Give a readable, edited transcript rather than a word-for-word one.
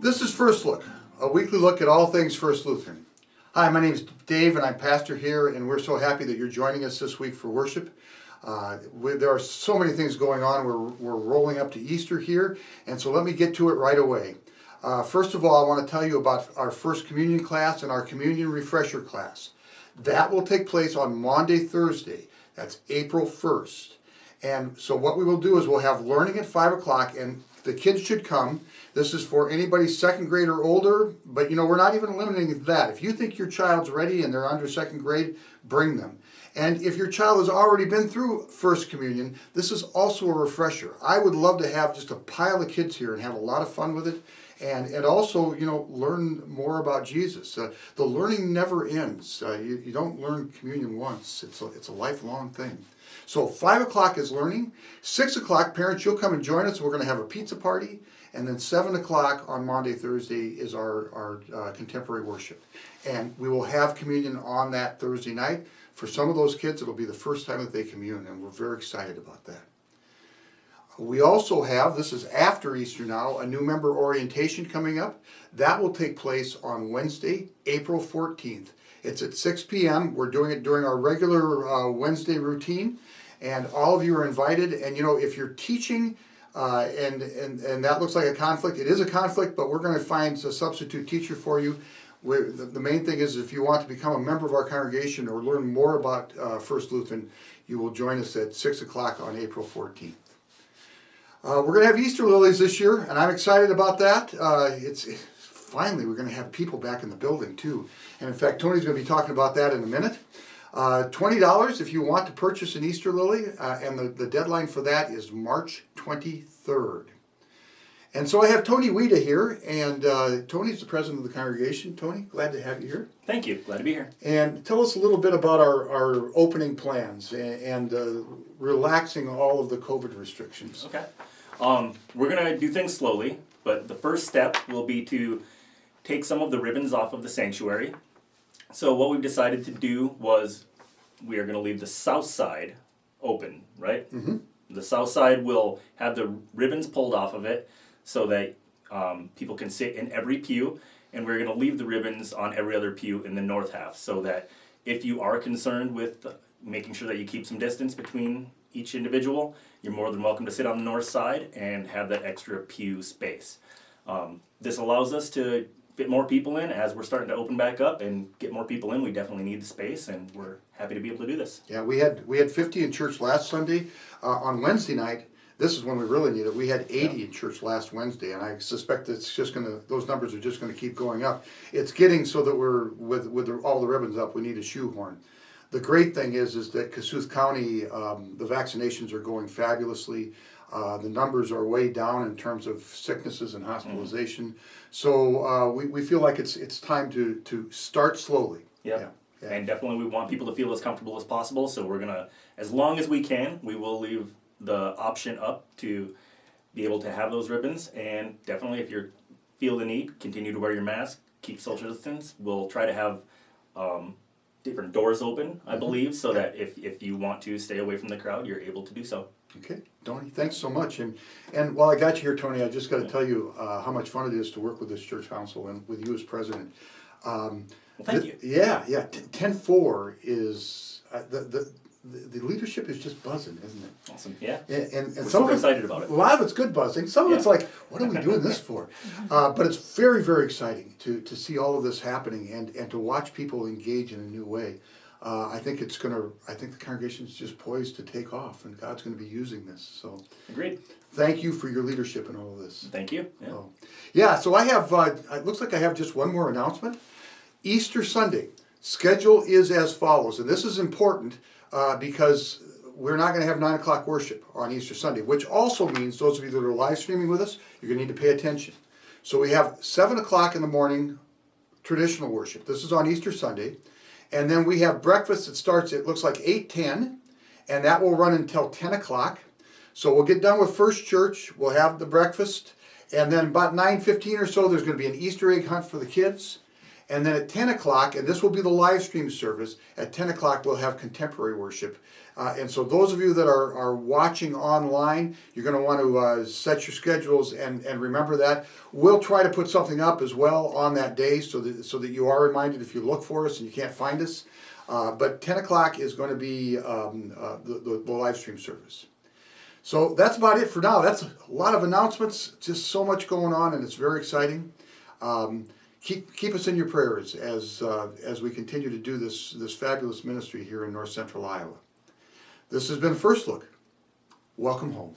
This is First Look, a weekly look at all things First Lutheran. Hi, my name is Dave and I'm pastor here, and we're so happy that you're joining us this week for worship. There are so many things going on. We're rolling up to Easter here, and so let me get to it right away. First of all, I want to tell you about our First Communion class and our Communion Refresher class. That will take place on Maundy, Thursday. That's April 1st. And so what we will do is we'll have learning at 5 o'clock, and the kids should come. This is for anybody second grade or older, but we're not even limiting that. If you think your child's ready and they're under second grade, bring them. And if your child has already been through First Communion, this is also a refresher. I would love to have just a pile of kids here and have a lot of fun with it. And also, learn more about Jesus. The learning never ends. You don't learn communion once. It's a lifelong thing. So 5 o'clock is learning. 6 o'clock, parents, you'll come and join us. We're going to have a pizza party. And then 7 o'clock on Maundy, Thursday is our contemporary worship. And we will have communion on that Thursday night. For some of those kids, it'll be the first time that they commune, and we're very excited about that. We also have, this is after Easter now, a new member orientation coming up. That will take place on Wednesday, April 14th. It's at 6 p.m. We're doing it during our regular Wednesday routine, and all of you are invited. And if you're teaching and that looks like a conflict, it is a conflict, but we're going to find a substitute teacher for you. The main thing is, if you want to become a member of our congregation or learn more about First Lutheran, you will join us at 6 o'clock on April 14th. We're going to have Easter lilies this year, and I'm excited about that. Finally, we're going to have people back in the building, too. And in fact, Tony's going to be talking about that in a minute. $20 if you want to purchase an Easter lily, and the deadline for that is March 23rd. And so I have Tony Wida here, and Tony's the president of the congregation. Tony, glad to have you here. Thank you. Glad to be here. And tell us a little bit about our opening plans and relaxing all of the COVID restrictions. Okay. We're going to do things slowly, but the first step will be to take some of the ribbons off of the sanctuary. So what we've decided to do was we are going to leave the south side open, right? Mm-hmm. The south side will have the ribbons pulled off of it so that people can sit in every pew, and we're going to leave the ribbons on every other pew in the north half so that if you are concerned with making sure that you keep some distance between each individual, you're more than welcome to sit on the north side and have that extra pew space. This allows us to fit more people in as we're starting to open back up and get more people in. We definitely need the space, and we're happy to be able to do this. Yeah, we had 50 in church last Sunday. On Wednesday night, this is when we really need it. We had 80 in church last Wednesday, and I suspect those numbers are just going to keep going up. It's getting so that we're with all the ribbons up, we need a shoehorn. The great thing is that Kossuth County, the vaccinations are going fabulously. The numbers are way down in terms of sicknesses and hospitalization. Mm-hmm. So we feel like it's time to start slowly. Yep. Yeah. And definitely we want people to feel as comfortable as possible. So we're going to, as long as we can, we will leave the option up to be able to have those ribbons. And definitely if you feel the need, continue to wear your mask, keep social distance. We'll try to have different doors open, I believe, so that if you want to stay away from the crowd, you're able to do so. Okay, Tony, thanks so much. And while I got you here, Tony, I just got to tell you how much fun it is to work with this church council and with you as president. Well, thank you. Yeah. 10-4 is the leadership is just buzzing, isn't it? Awesome. Yeah. And we're super excited about it. A lot of it's good buzzing. Some of it's like, what are we doing this for? But it's very, very exciting to see all of this happening and to watch people engage in a new way. I think the congregation is just poised to take off, and God's going to be using this. So, agreed. Thank you for your leadership in all of this. Thank you. Yeah. So I have. It looks like I have just one more announcement. Easter Sunday schedule is as follows, and this is important because we're not going to have 9 o'clock worship on Easter Sunday, which also means those of you that are live streaming with us, you're going to need to pay attention. So we have 7 o'clock in the morning traditional worship. This is on Easter Sunday. And then we have breakfast that starts, it looks like 8:10, and that will run until 10 o'clock. So we'll get done with First Church, we'll have the breakfast, and then about 9:15 or so, there's going to be an Easter egg hunt for the kids. And then at 10 o'clock, and this will be the live stream service, at 10 o'clock we'll have contemporary worship. And so those of you that are watching online, you're going to want to set your schedules and remember that. We'll try to put something up as well on that day so that you are reminded if you look for us and you can't find us. But 10 o'clock is going to be the live stream service. So that's about it for now. That's a lot of announcements, just so much going on, and it's very exciting. Keep us in your prayers as we continue to do this fabulous ministry here in North Central Iowa. This has been First Look. Welcome home.